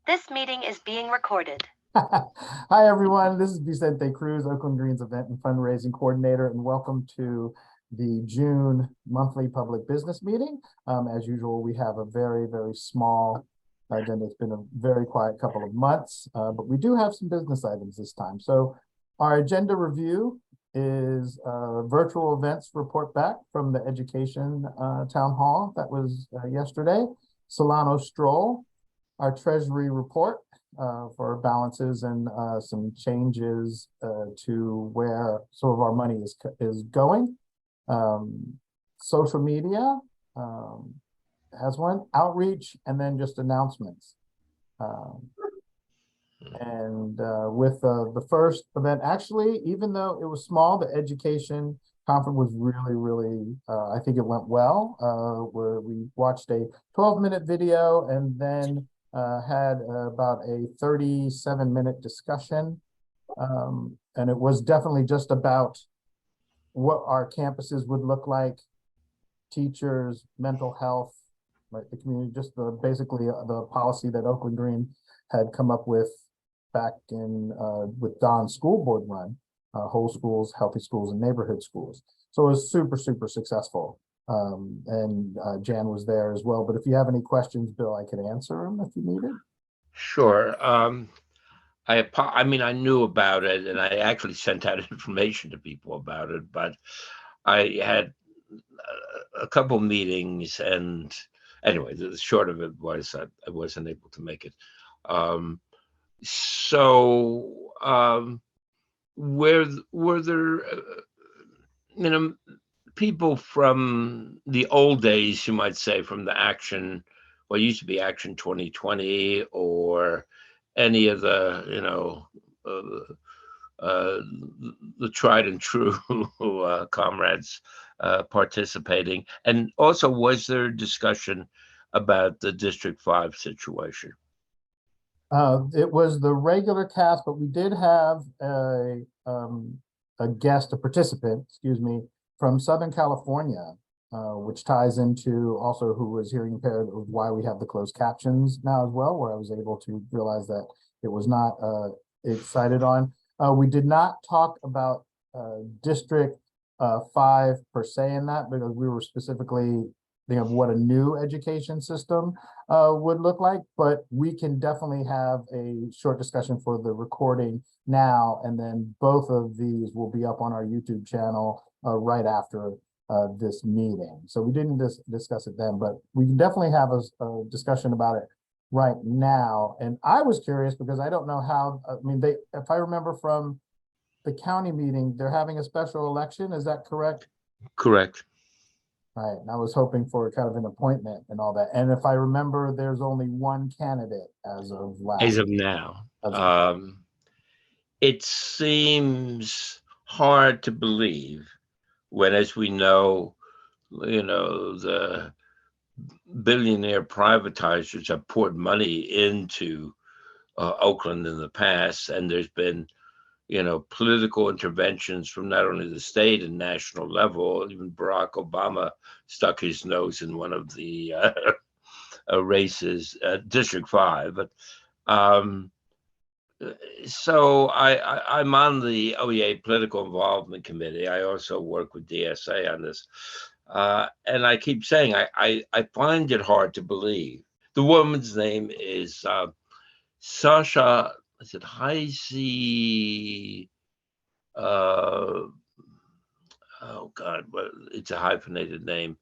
This meeting is being recorded. Hi, everyone. This is Vicente Cruz, Oakland Greens Event and Fundraising Coordinator, and welcome to the June monthly public business meeting. As usual, we have a very, very small agenda. It's been a very quiet couple of months, but we do have some business items this time. So our agenda review is virtual events report back from the education town hall that was yesterday. Solano Stroll, our Treasury Report for balances and some changes to where some of our money is going. Social media has one, outreach, and then just announcements. With the first event, actually, even though it was small, the education conference was really, I think it went well, where we watched a 12-minute video and then had about a 37-minute discussion. And it was definitely just about what our campuses would look like, teachers, mental health, right, the community, just basically the policy that Oakland Green had come up with back in with Don's school board run, whole schools, healthy schools, and neighborhood schools. So it was super successful. Jan was there as well. But if you have any questions, Bill, I could answer them if you needed. Sure. I mean, I knew about it, and I actually sent out information to people about it, but I had a couple meetings, and anyway, the short of it was I wasn't able to make it. Were there, people from the old days, you might say, from the Action, what used to be Action 2020, or any of the, the tried and true comrades participating? And also, was there discussion about the District 5 situation? It was the regular cast, but we did have a guest, a participant, excuse me, from Southern California, which ties into also who was hearing impaired, of why we have the closed captions now as well, where I was able to realize that it was not excited on. We did not talk about District 5 per se in that, because we were specifically thinking of what a new education system would look like, but we can definitely have a short discussion for the recording now, and then both of these will be up on our YouTube channel right after this meeting. So we didn't discuss it then, but we can definitely have a discussion about it right now. And I was curious because I don't know how, I mean, if I remember from the county meeting, they're having a special election. Is that correct? Correct. Right, and I was hoping for kind of an appointment and all that. And if I remember, there's only one candidate as of now. It seems hard to believe when, as we know, the billionaire privatizers have poured money into Oakland in the past, and there's been political interventions from not only the state and national level. Even Barack Obama stuck his nose in one of the races, District 5. But so I'm on the OEA Political Involvement Committee. I also work with DSA on this. And I keep saying, I find it hard to believe. The woman's name is Sasha, is it Heisey? Oh God, well, it's a hyphenated name.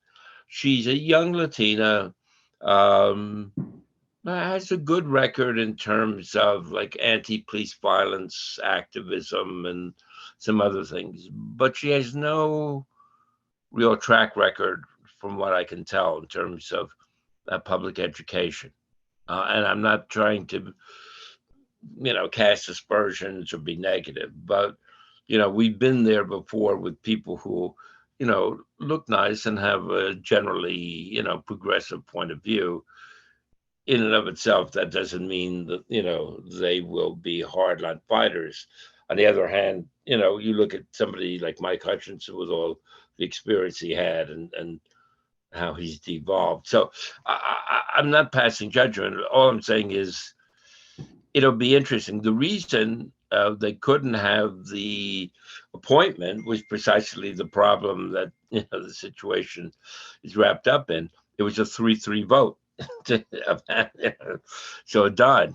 She's a young Latina, has a good record in terms of like anti-police violence activism and some other things, but she has no real track record, from what I can tell, in terms of public education. And I'm not trying to cast aspersions or be negative, but we've been there before with people who look nice and have a generally progressive point of view. In and of itself, that doesn't mean that they will be hardline fighters. On the other hand, you look at somebody like Mike Hutchinson with all the experience he had and how he's devolved. So I'm not passing judgment. All I'm saying is it'll be interesting. The reason they couldn't have the appointment was precisely the problem that the situation is wrapped up in. It was a 3-3 vote, so it died.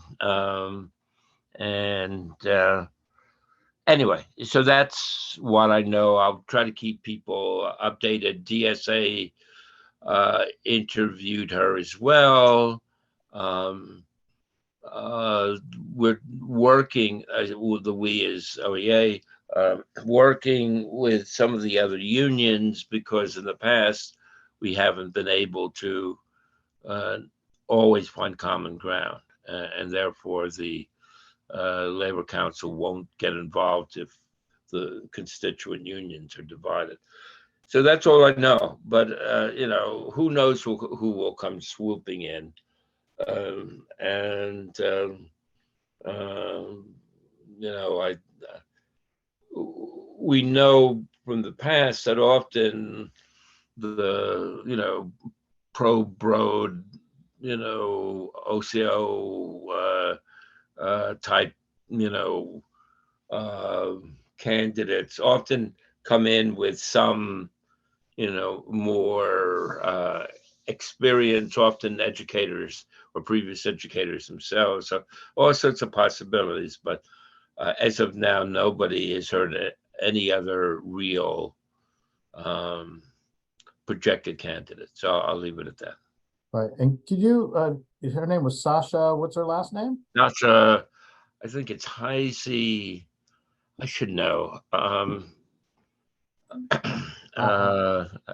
Anyway, so that's what I know. I'll try to keep people updated. DSA interviewed her as well. We're working with the we is OEA, working with some of the other unions because in the past we haven't been able to always find common ground, and therefore the Labor Council won't get involved if the constituent unions are divided. So that's all I know. But who knows who will come swooping in. We know from the past that often the pro-Broad, OCO type, candidates often come in with some, more experience, often educators or previous educators themselves. So all sorts of possibilities, but as of now, nobody has heard any other real projected candidate. So I'll leave it at that. Right. And could you, her name was Sasha, what's her last name? Not I think it's Heisey. I should know.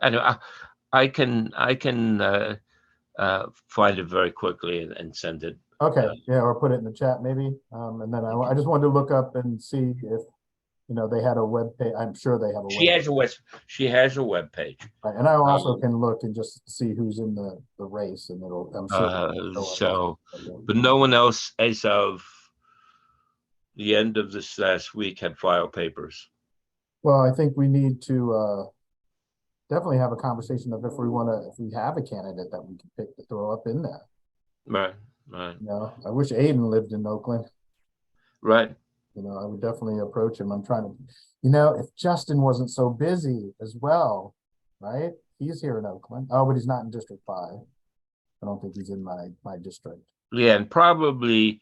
Anyway, I can find it very quickly and send it. Okay, yeah, or put it in the chat maybe. And then I just wanted to look up and see if they had a web page. I'm sure they have a She has a web page. Right. And I also can look and just see who's in the race, and I'm sure. But no one else as of the end of this last week had filed papers. Well, I think we need to definitely have a conversation of if we have a candidate that we can pick to throw up in there. Right. I wish Aiden lived in Oakland. Right. I would definitely approach him. I'm trying to, if Justin wasn't so busy as well, right? He's here in Oakland. Oh, but he's not in District 5. I don't think he's in my district. Yeah, and probably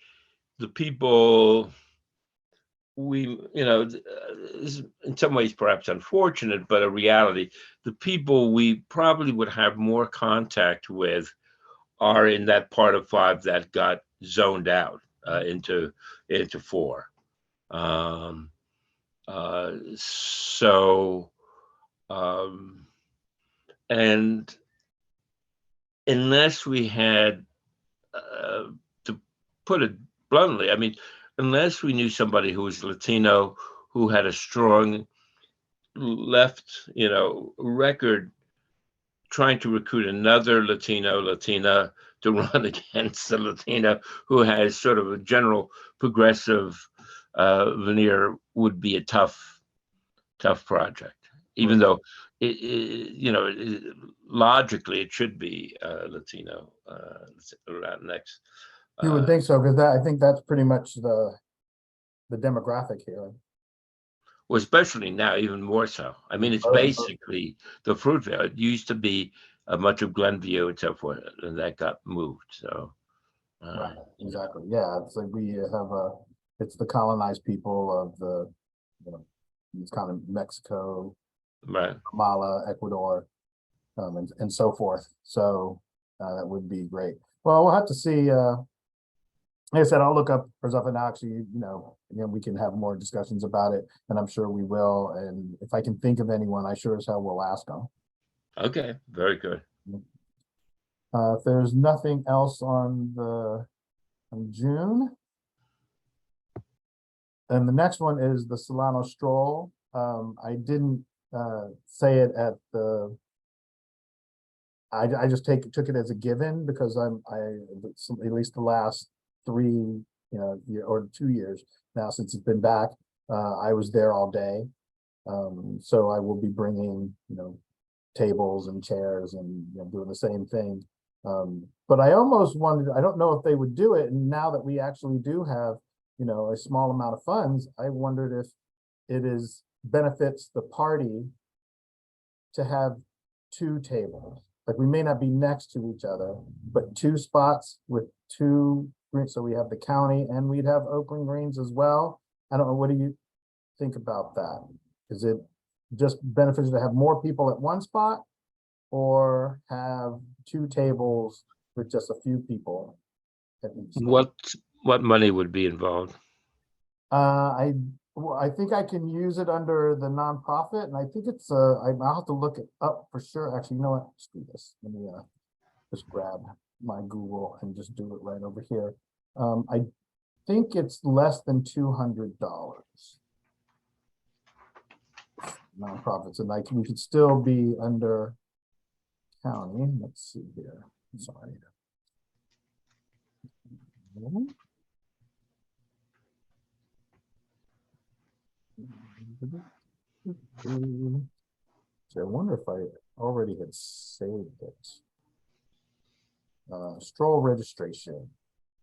the people in some ways perhaps unfortunate, but a reality, the people we probably would have more contact with are in that part of 5 that got zoned out into 4. And unless we had, to put it bluntly, I mean, unless we knew somebody who was Latino, who had a strong left, record trying to recruit another Latina to run against the Latina who has sort of a general progressive veneer, would be a tough project, even though logically it should be Latino, Latinx. You would think so, because I think that's pretty much the demographic here. Well, especially now, even more so. I mean, it's basically the Fruitvale. It used to be much of Glenview and so forth, and that got moved. So, right, exactly. Yeah, it's like we have it's the colonized people of the, it's kind of Mexico, right, Guatemala, Ecuador, and so forth. So that would be great. Well, we'll have to see. Like I said, I'll look up and actually, we can have more discussions about it, and I'm sure we will. And if I can think of anyone, I sure as hell will ask them. Okay, very good. If there's nothing else on June, and the next one is the Solano Stroll. I didn't say it at the. I just took it as a given because at least the last 3 or 2 years now since it's been back, I was there all day, so I will be bringing tables and chairs and doing the same thing But I almost wanted, I don't know if they would do it, and now that we actually do have, you know, a small amount of funds, I wondered if it is benefits the party to have two tables. Like, we may not be next to each other, but two spots with two greens, so we have the county and we'd have Oakland Greens as well. I don't know, what do you think about that? Is it just beneficial to have more people at one spot, or have two tables with just a few people at each spot? What money would be involved? I think I can use it under the nonprofit, and I think it's I'll have to look it up for sure. Actually, you know what? Screw this. Let me just grab my Google and just do it right over here. I think it's less than $200. Nonprofits, and we could still be under county. Let's see here. Sorry. So I wonder if I already had saved it. Stroll registration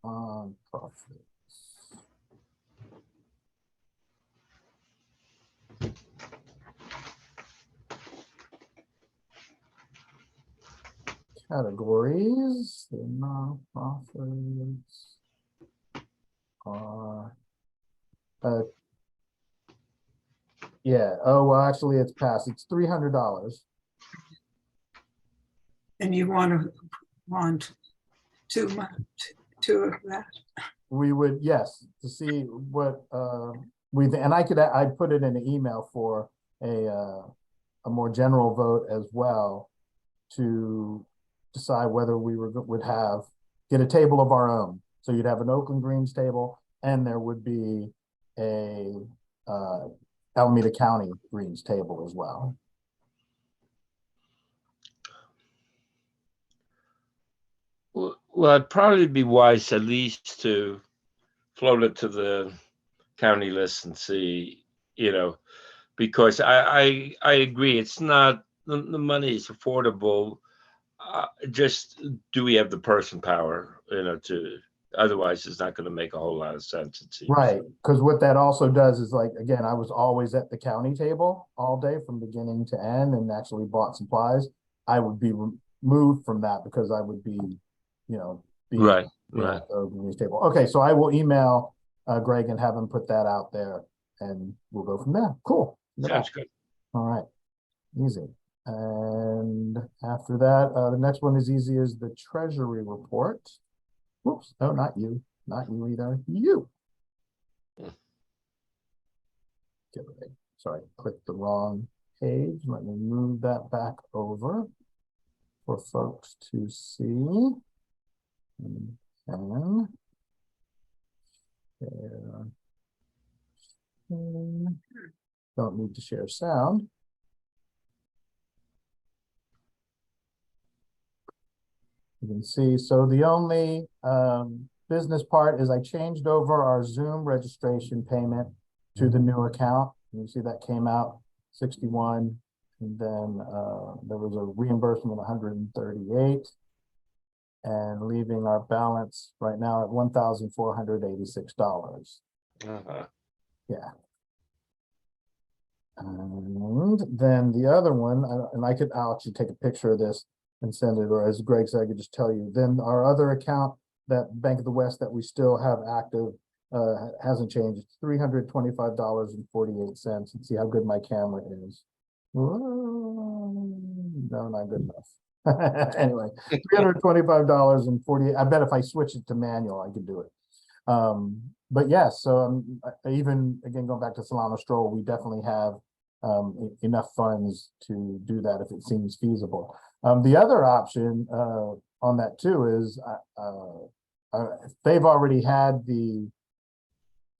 on profits. Categories, the nonprofits are yeah. Oh, well, actually it's passed. It's $300. And you want two of that? We would, yes, to see what and I'd put it in an email for a more general vote as well, to decide whether we would get a table of our own. So you'd have an Oakland Greens table, and there would be a Alameda County Greens table as well. Well, it'd probably be wise at least to float it to the county list and see, you know, because I agree, it's not, the money is affordable. Just, do we have the person power, you know, otherwise it's not going to make a whole lot of sense, it seems. Right, because what that also does is, like, again, I was always at the county table all day from beginning to end and actually bought supplies. I would be removed from that because I would be, you know, Right. at the Greens table. Okay, so I will email Greg and have him put that out there, and we'll go from there. Cool. Sounds good. All right, easy. And after that, the next one is easy, as the Treasury Report. Whoops, no, not you either. You. Sorry, clicked the wrong page. Let me move that back over for folks to see. And share. Don't need to share sound. You can see, so the only business part is I changed over our Zoom registration payment to the new account. You see that came out 61, and then there was a reimbursement of 138, and leaving our balance right now at $1,486. Yeah. And then the other one, and I'll actually take a picture of this and send it, or as Greg said, I could just tell you. Then our other account, that Bank of the West that we still have active, hasn't changed. It's $325.48. And see how good my camera is. Whoa, no, not good enough. Anyway, $325.48. I bet if I switch it to manual, I could do it. But yes, so even again, going back to Solano Stroll, we definitely have enough funds to do that if it seems feasible. The other option on that too is they've already had the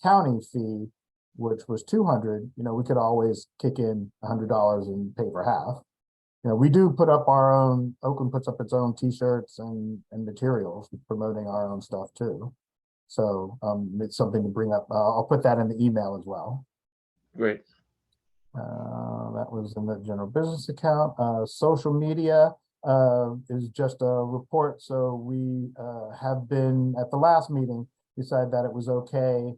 county fee, which was $200. You know, we could always kick in $100 and pay for half. You know, we do put up our own, Oakland puts up its own t-shirts and materials promoting our own stuff too. So it's something to bring up. I'll put that in the email as well. Great. That was in the general business account. Social media, is just a report. So we have been, at the last meeting, decided that it was okay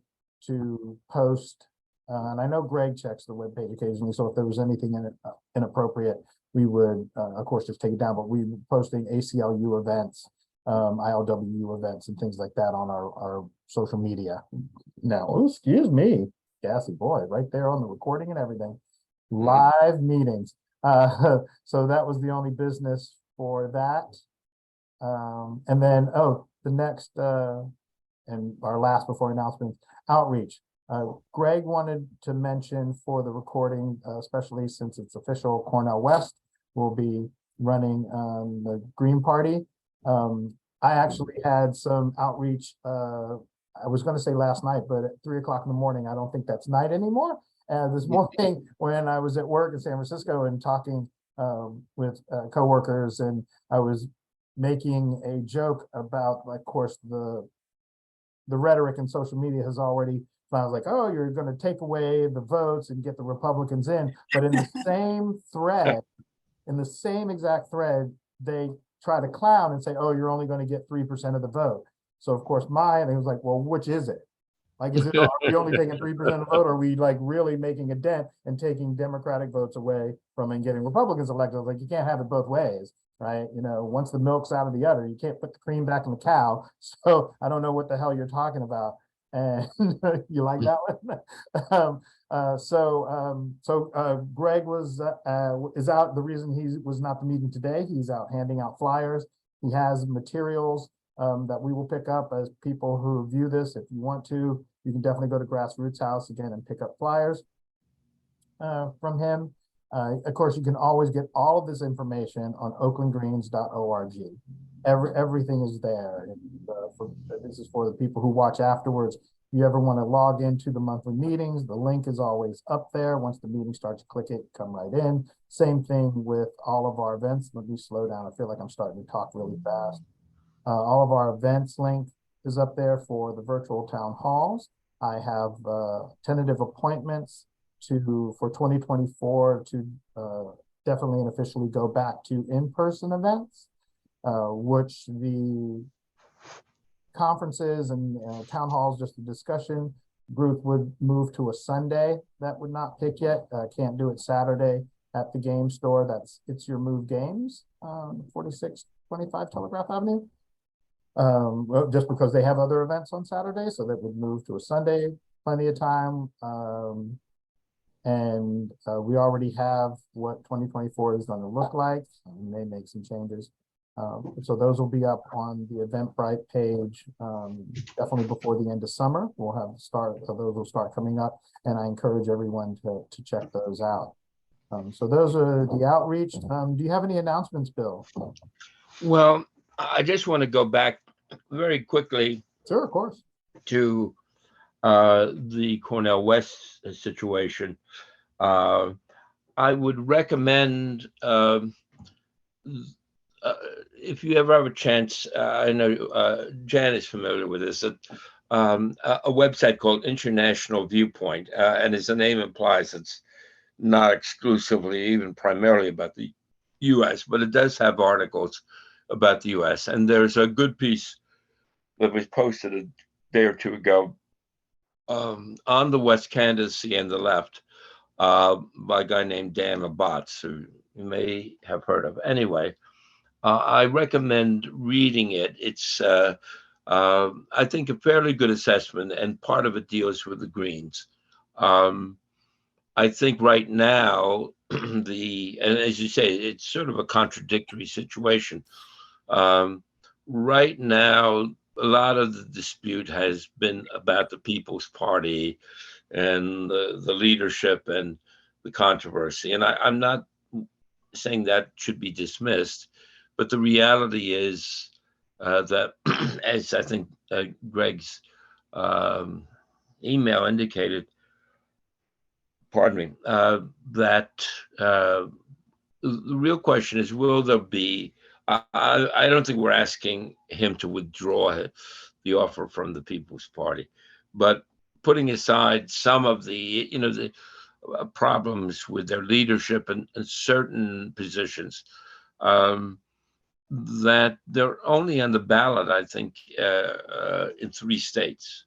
to post, and I know Greg checks the webpage occasionally, so if there was anything in it inappropriate, we would, of course, just take it down, but we were posting ACLU events, ILWU events and things like that on our social media. Now, oh, excuse me, gassy boy, right there on the recording and everything. Live meetings. So that was the only business for that. And then, oh, the next, and our last before announcements, outreach. Greg wanted to mention for the recording, especially since it's official, Cornell West will be running the Green Party. I actually had some outreach, I was going to say last night, but at 3 o'clock in the morning, I don't think that's night anymore. This morning when I was at work in San Francisco and talking with coworkers, and I was making a joke about, like, of course, the rhetoric in social media has already, I was like, oh, you're going to take away the votes and get the Republicans in. But in the same thread, in the same exact thread, they try to clown and say, oh, you're only going to get 3% of the vote. So of course, and it was like, well, which is it? Like, is it, are we only taking 3% of the vote? Or are we like really making a dent and taking Democratic votes away from and getting Republicans elected? Like, you can't have it both ways, right? You know, once the milk's out of the udder, you can't put the cream back in the cow. So I don't know what the hell you're talking about. And you like that one? Greg is out. The reason he was not the meeting today, he's out handing out flyers. He has materials that we will pick up as people who view this. If you want to, you can definitely go to Grassroots House again and pick up flyers from him. Of course, you can always get all of this information on oaklandgreens.org. Everything is there. And, this is for the people who watch afterwards. If you ever want to log into the monthly meetings, the link is always up there. Once the meeting starts, click it, come right in. Same thing with all of our events. Let me slow down. I feel like I'm starting to talk really fast. All of our events link is up there for the virtual town halls. I have tentative appointments for 2024 to definitely and officially go back to in-person events, which the conferences and town halls, just a discussion group, would move to a Sunday. That would not pick yet. Can't do it Saturday at the game store. That's It's Your Move Games, 4625 Telegraph Avenue. Well, just because they have other events on Saturday, so that would move to a Sunday, plenty of time. We already have what 2024 is going to look like. We may make some changes. So those will be up on the Eventbrite page, definitely before the end of summer. We'll have those will start coming up, and I encourage everyone to check those out. So those are the outreach. Do you have any announcements, Bill? Well, I just want to go back very quickly. Sure, of course. To the Cornell West situation. I would recommend, if you ever have a chance, I know Jan is familiar with this, a website called International Viewpoint, and as the name implies, it's not exclusively, even primarily about the U.S., but it does have articles about the U.S. And there's a good piece that was posted a day or two ago on the West candidacy and the left by a guy named Dan Abbats, who you may have heard of. Anyway, I recommend reading it. It's, I think, a fairly good assessment, and part of it deals with the Greens. I think right now, and as you say, it's sort of a contradictory situation. Right now, a lot of the dispute has been about the People's Party and the leadership and the controversy. And I'm not saying that should be dismissed, but the reality is that, as I think Greg's email indicated, that the real question is, will there be, I don't think we're asking him to withdraw the offer from the People's Party, but putting aside some of the, the problems with their leadership and certain positions, that they're only on the ballot, I think, in 3 states,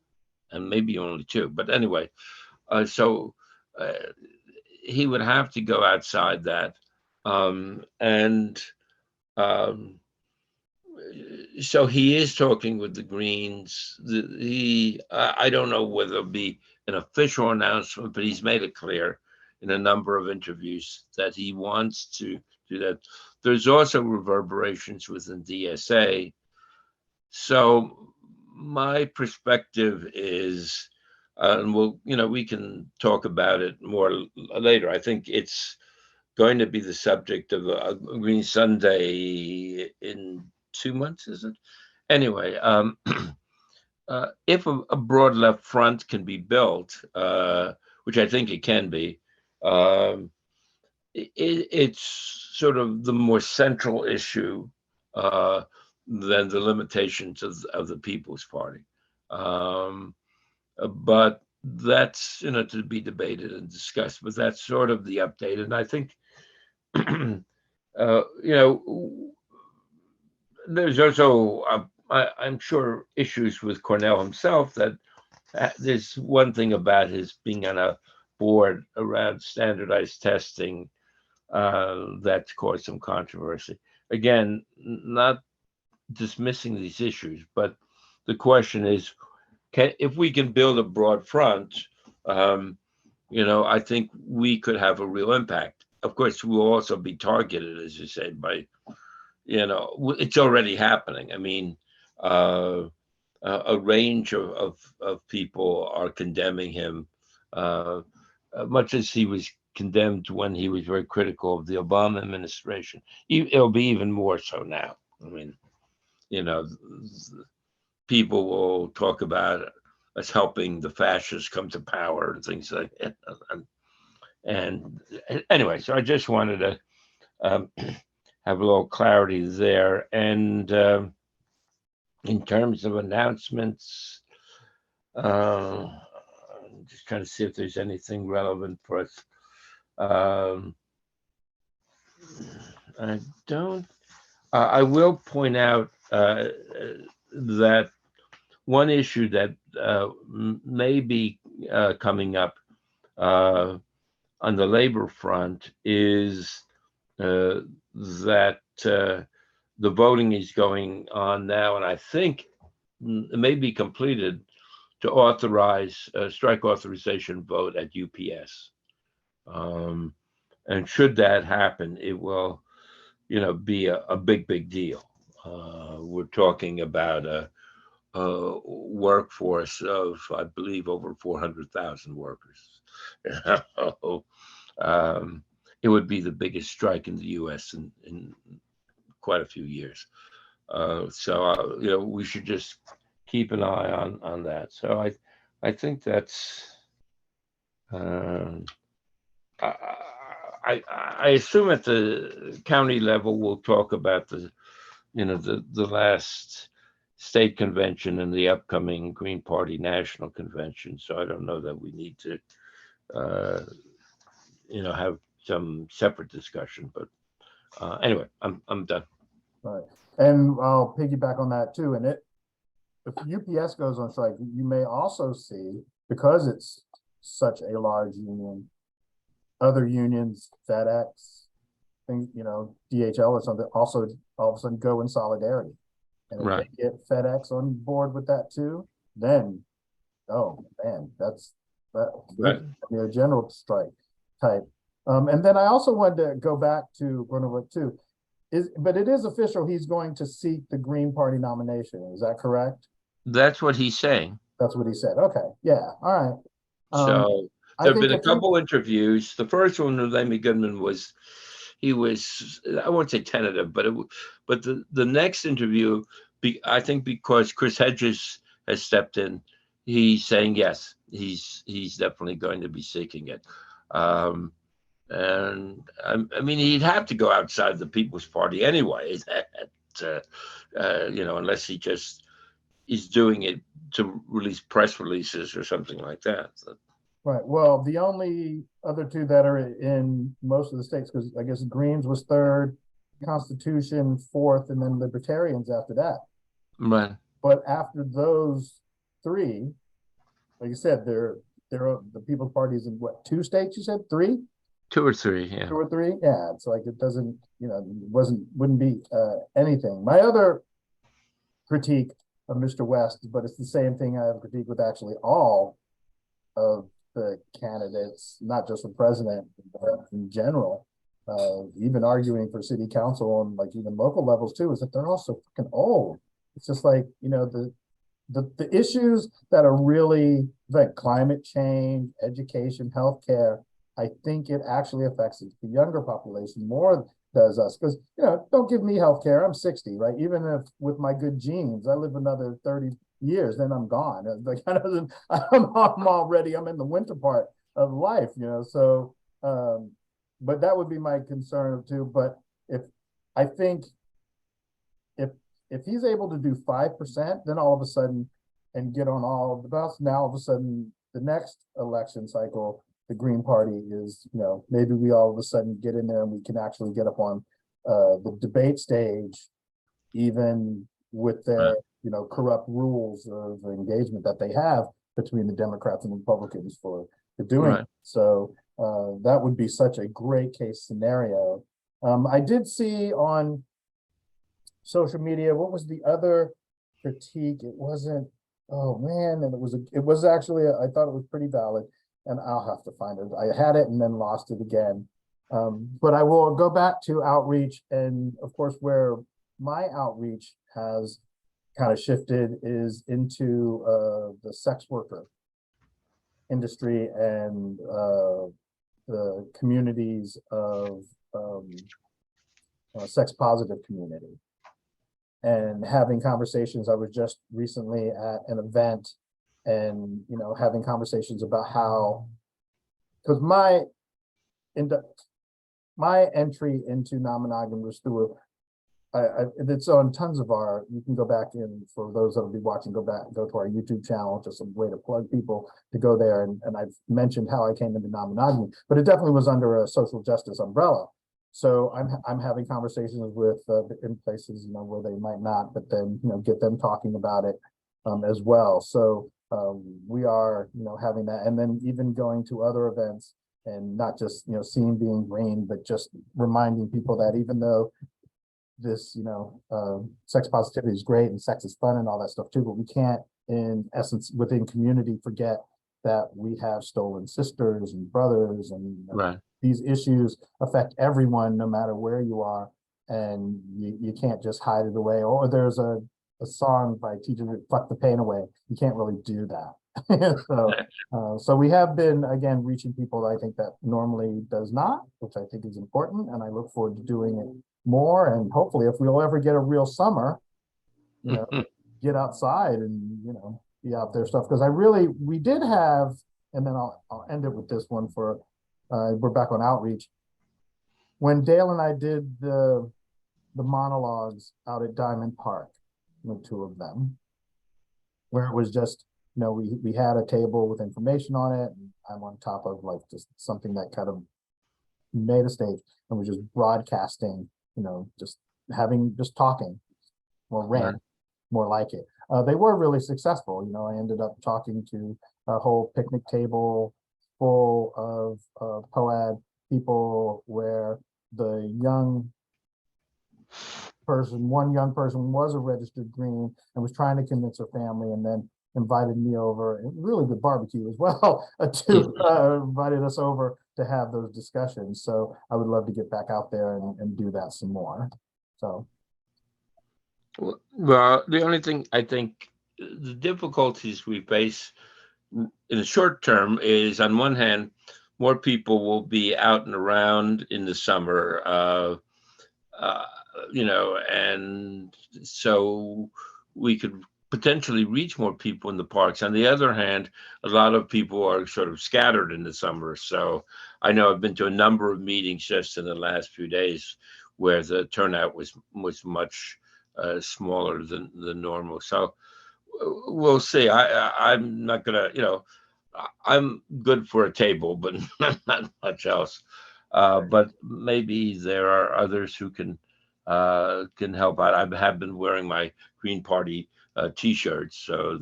and maybe only 2. But anyway, so he would have to go outside that, and so he is talking with the Greens. I don't know whether it'll be an official announcement, but he's made it clear in a number of interviews that he wants to do that. There's also reverberations within DSA. So my perspective is, and we can talk about it more later. I think it's going to be the subject of a Green Sunday in 2 months, is it? Anyway, if a broad left front can be built, which I think it can be, it's sort of the more central issue than the limitations of the People's Party. But that's to be debated and discussed. But that's sort of the update, and I think there's also I'm sure issues with Cornell himself. That there's one thing about his being on a board around standardized testing that's caused some controversy. Again, not dismissing these issues, but the question is, if we can build a broad front, I think we could have a real impact. Of course, we'll also be targeted, as you said, by, it's already happening. I mean, a range of people are condemning him, much as he was condemned when he was very critical of the Obama administration. It'll be even more so now. I mean, people will talk about us helping the fascists come to power and things like that. And anyway, so I just wanted to have a little clarity there. And in terms of announcements, I'm just trying to see if there's anything relevant for us. I don't. I will point out that one issue that may be coming up on the labor front is that the voting is going on now, and I think it may be completed, to authorize a strike authorization vote at UPS. And should that happen, it will, be a big deal. We're talking about a workforce of, I believe, over 400,000 workers. It would be the biggest strike in the U.S. in quite a few years. So we should just keep an eye on that. So I think that's. I assume at the county level we'll talk about the last state convention and the upcoming Green Party national convention. So I don't know that we need to have some separate discussion. But anyway, I'm done. Right, and I'll piggyback on that too. And if UPS goes on strike, you may also see, because it's such a large union, other unions, FedEx, things, DHL or something, also all of a sudden go in solidarity. And if Right. they get FedEx on board with that too, then, oh man, that Right. a general strike type. And then I also wanted to go back to Grunewald too. But it is official, he's going to seek the Green Party nomination. Is that correct? That's what he's saying. That's what he said. Okay, yeah, all right. So I there have think been a couple interviews. The first one with Amy Goodman was, I won't say tentative, but the next interview, I think because Chris Hedges has stepped in, he's saying yes, he's definitely going to be seeking it. And I mean, he'd have to go outside the People's Party anyway, unless he just is doing it to release press releases or something like that. So. Right. Well, the only other two that are in most of the states, because I guess Greens was third, Constitution fourth, and then Libertarians after that. Right. But after those three, like you said, the People's Party is in what, 2 states? You said 3? 2 or 3, yeah. 2 or 3? Yeah, it's like it doesn't, wouldn't be anything. My other critique of Mr. West, but it's the same thing I have critique with actually all of the candidates, not just for president, but in general, even arguing for city council and like even local levels too, is that they're all so freaking old. It's just like, the issues that are really like climate change, education, healthcare, I think it actually affects the younger population more does us. Because, don't give me healthcare. I'm 60, right? Even if with my good genes, I live another 30 years, then I'm gone. Like I'm in the winter part of life, so but that would be my concern too. But I think if he's able to do 5%, then all of a sudden and get on all of the bus, now all of a sudden the next election cycle, the Green Party is, maybe we all of a sudden get in there and we can actually get up on the debate stage, even with their, corrupt rules of engagement that they have between the Democrats and Republicans for doing it. So that would be such a great case scenario. I did see on social media, what was the other critique? It wasn't, oh man, and it was actually, I thought it was pretty valid, and I'll have to find it. I had it and then lost it again. But I will go back to outreach, and of course, where my outreach has kind of shifted is into the sex worker industry and the communities of sex positive community, and having conversations. I was just recently at an event and, having conversations about how, because my entry into non-monogamy was through it's on tons of you can go back in, for those that will be watching, go to our YouTube channel, just a way to plug people to go there. And I've mentioned how I came into non-monogamy, but it definitely was under a social justice umbrella. So I'm having conversations with in places, where they might not, but then, get them talking about it as well. So we are, having that, and then even going to other events and not just, seeing being green, but just reminding people that even though this, sex positivity is great and sex is fun and all that stuff too, but we can't, in essence, within community, forget that we have stolen sisters and brothers, and these issues affect everyone, no matter where you are, and you can't just hide it away. Or there's a song by TJ, "Fuck the Pain Away." You can't really do that. So we have been, again, reaching people that I think that normally does not, which I think is important, and I look forward to doing it more. And hopefully, if we'll ever get a real summer, get outside and be out there stuff. Because we did have, and then I'll end it with this one for we're back on outreach. When Dale and I did the monologues out at Diamond Park, the 2 of them, where it was just, we had a table with information on it, and I'm on top of like just something that kind of made a stage, and we're just broadcasting, just talking, or rant, more like it. They were really successful. I ended up talking to a whole picnic table full of POAD people, where the one young person was a registered Green and was trying to convince her family, and then invited me over, and really good barbecue as well, invited us over to have those discussions. So I would love to get back out there and do that some more. So. Well, the only thing I think, the difficulties we face in the short term is, on one hand, more people will be out and around in the summer, and so we could potentially reach more people in the parks. On the other hand, a lot of people are sort of scattered in the summer. So I know I've been to a number of meetings just in the last few days where the turnout was much smaller than normal. So we'll see. I'm not gonna, I'm good for a table, but not much else. But maybe there are others who can can help out. I have been wearing my Green Party T-shirts, so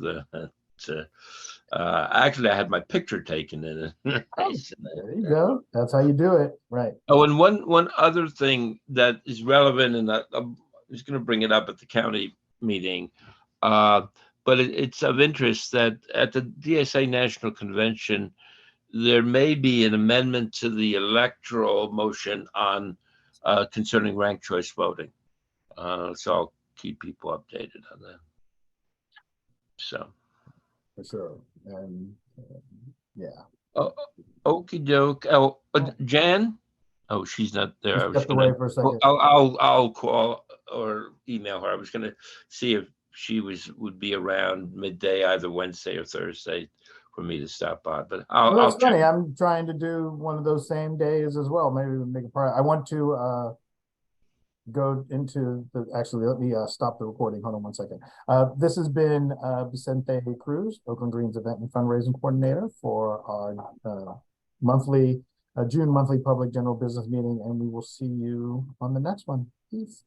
actually I had my picture taken in it. There you go. That's how you do it. Right. Oh, and one other thing that is relevant, and I was going to bring it up at the county meeting, but it's of interest that at the DSA National Convention, there may be an amendment to the electoral motion on concerning ranked choice voting. So I'll keep people updated on that. So. For sure. And yeah. Oh, okie doke. Oh, Jan? Oh, she's not there. You I was stepped away gonna. for a second. I'll call or email her. I was gonna see if she would be around midday, either Wednesday or Thursday, for me to stop by. But Well, I'll that's funny. check. I'm trying to do one of those same days as well. Maybe we make a part. I want to go into the, actually, let me stop the recording. Hold on one second. This has been Vicente Cruz, Oakland Greens event and fundraising coordinator for our monthly June monthly public general business meeting, and we will see you on the next one. Peace.